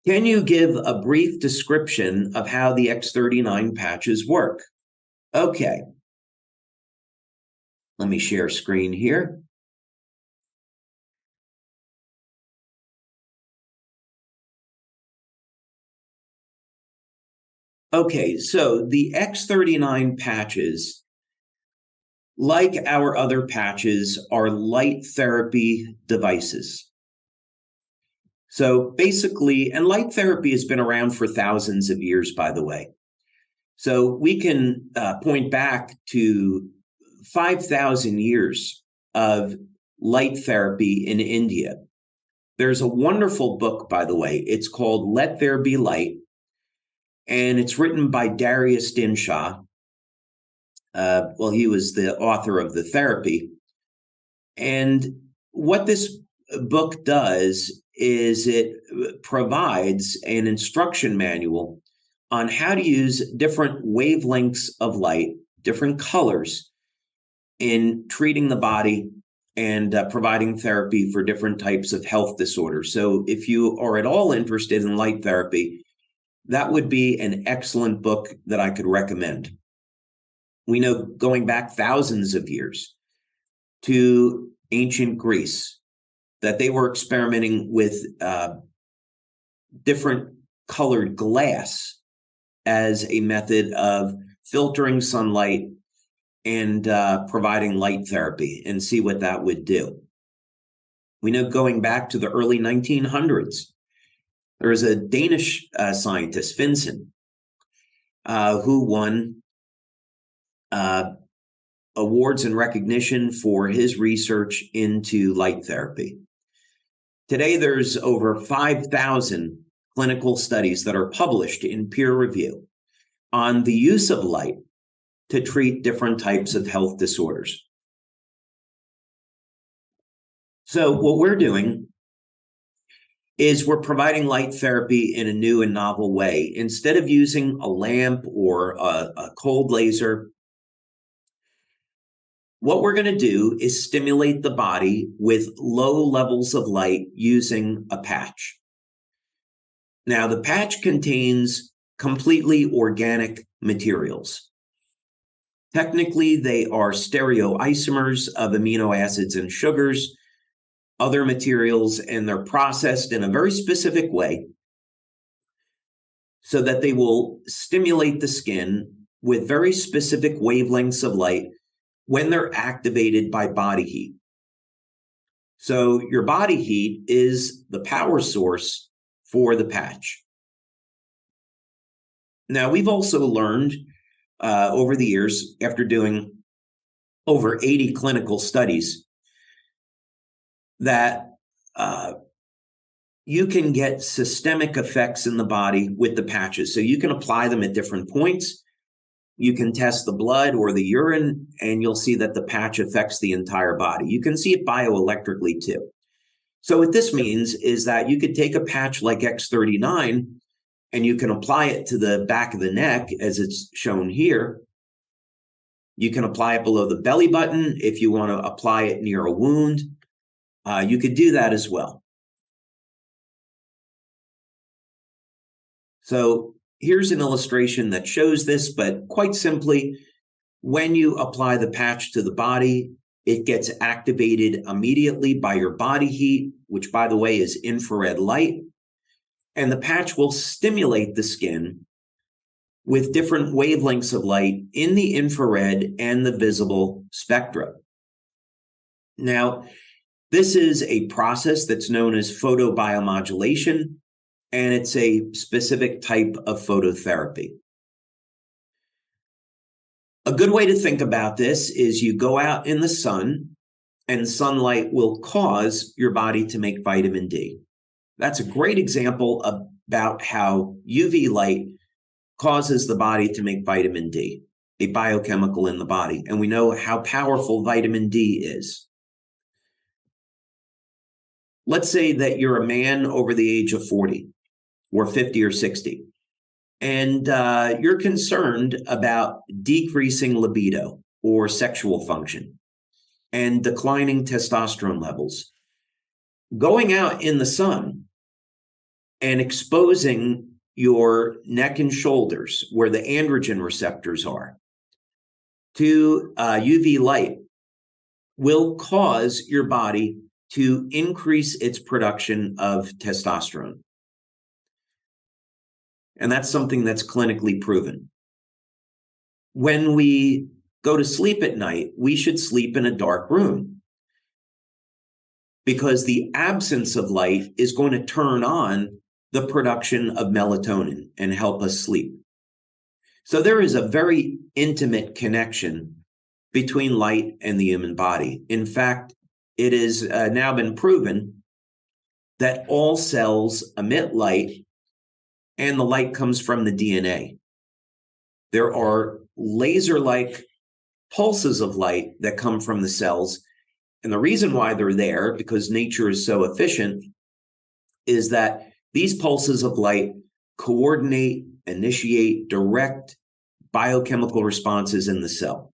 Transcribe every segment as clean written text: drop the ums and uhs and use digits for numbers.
Can you give a brief description of how the X39 patches work? Okay. Let me share screen here. Okay, so the X39 patches, like our other patches, are light therapy devices. So basically, and light therapy has been around for thousands of years, by the way. So we can point back to 5,000 years of light therapy in India. There's a wonderful book, by the way. It's called Let There Be Light, and it's written by Darius Dinshaw. He was the author of the therapy. And what this book does is it provides an instruction manual on how to use different wavelengths of light, different colors, in treating the body and providing therapy for different types of health disorders. So if you are at all interested in light therapy, that would be an excellent book that I could recommend. We know, going back thousands of years to ancient Greece, that they were experimenting with different colored glass as a method of filtering sunlight and providing light therapy, and see what that would do. We know, going back to the early 1900s, there was a Danish scientist, Finsen, who won awards and recognition for his research into light therapy. Today, there's over 5,000 clinical studies that are published in peer review on the use of light to treat different types of health disorders. So what we're doing is we're providing light therapy in a new and novel way. Instead of using a lamp or a cold laser, what we're going to do is stimulate the body with low levels of light using a patch. Now, the patch contains completely organic materials. Technically, they are stereoisomers of amino acids and sugars, other materials, and they're processed in a very specific way so that they will stimulate the skin with very specific wavelengths of light when they're activated by body heat. So your body heat is the power source for the patch. Now, we've also learned over the years, after doing over 80 clinical studies, that you can get systemic effects in the body with the patches. So you can apply them at different points. You can test the blood or the urine, and you'll see that the patch affects the entire body. You can see it bioelectrically too. So what this means is that you could take a patch like X39 and you can apply it to the back of the neck, as it's shown here. You can apply it below the belly button. If you want to apply it near a wound, you could do that as well. So here's an illustration that shows this, but quite simply, when you apply the patch to the body, it gets activated immediately by your body heat, which, by the way, is infrared light. And the patch will stimulate the skin with different wavelengths of light in the infrared and the visible spectra. Now, this is a process that's known as photobiomodulation, and it's a specific type of phototherapy. A good way to think about this is you go out in the sun, and sunlight will cause your body to make vitamin D. That's a great example about how UV light causes the body to make vitamin D, a biochemical in the body. And we know how powerful vitamin D is. Let's say that you're a man over the age of 40 or 50 or 60, and you're concerned about decreasing libido or sexual function and declining testosterone levels. Going out in the sun and exposing your neck and shoulders, where the androgen receptors are, to UV light will cause your body to increase its production of testosterone. And that's something that's clinically proven. When we go to sleep at night, we should sleep in a dark room, because the absence of light is going to turn on the production of melatonin and help us sleep. So there is a very intimate connection between light and the human body. In fact, it has now been proven that all cells emit light, and the light comes from the DNA. There are laser-like pulses of light that come from the cells. And the reason why they're there, because nature is so efficient, is that these pulses of light coordinate, initiate, direct biochemical responses in the cell.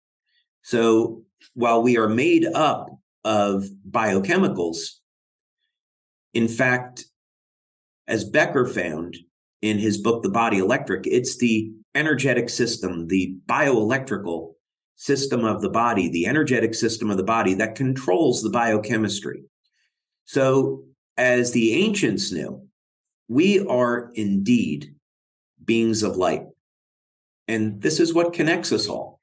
So while we are made up of biochemicals, in fact, as Becker found in his book, The Body Electric, it's the energetic system, the bioelectrical system of the body, the energetic system of the body that controls the biochemistry. So as the ancients knew, we are indeed beings of light. And this is what connects us all.